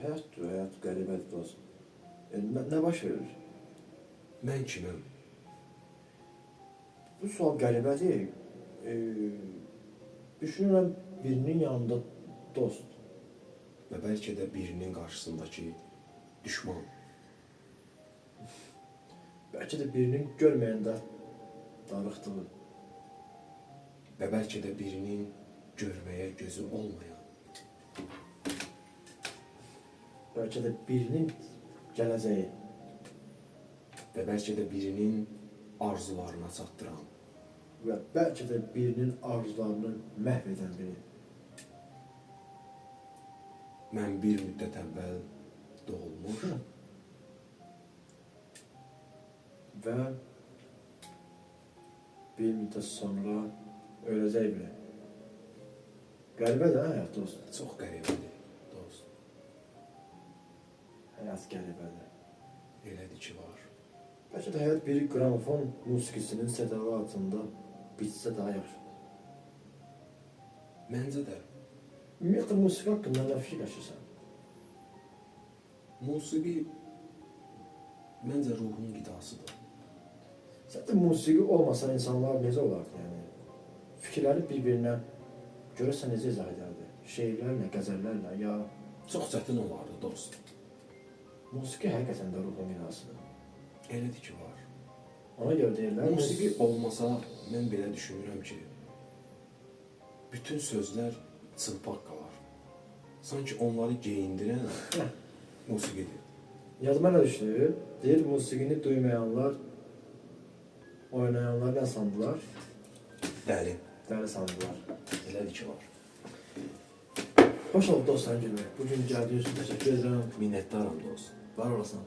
Həyatdır, həyat qəribədir dostum. Nə baş verir? Mən kiməm? Bu sual qəribədir. Düşünürəm birinin yanında dost. Və bəlkə də birinin qarşısındakı düşman. Bəlkə də birinin görməyəndə darıxdığı. Və bəlkə də birinin görməyə gözü olmayan. Bəlkə də birinin gələcəyi. Və bəlkə də birinin arzularına çatdıran. Və bəlkə də birinin arzularını məhv edən biri. Mən bir müddət əvvəl doğulmuş Və bir müddət sonra öləcək biri. Qəribədir həyat dostum. çox qəribədir, dost. Həyat qəribədir. Elədir ki, var. Bəlkə də həyat bir qramofon musiqisinin sədalı altında bitsə daha yaxşı. Məncə də Ümumiyyətlə, musiqi haqqında nə fikirləşirsən? musiqi məncə ruhun qidasıdır. Zaten musiqi olmasa insanlar necə olardı? Yəni, fikirləri bir-birinə görəsən necə izah edərdi? Şeirlərlə, qəzəllərlə, ya Çox çətin olardı, dost. musiqi həqiqətən də ruhun qidasıdır. Elədir ki, var. Ona görə deyirlər, Musiqi olmasa, mən belə düşünürəm ki, bütün sözlər çılpaq qalar. Sanki onları geyindirən musiqidir. yadıma nə düşdü? Deyir, musiqini duymayanlar, oynayanlar nə sandılar? Dəli. Dəli sandılar. Elədir ki, var. Hoş oldu dostlar günü. Bugün gəldiyin üçün təşəkkür edirəm. Minnətdaram, dost. Var olasın.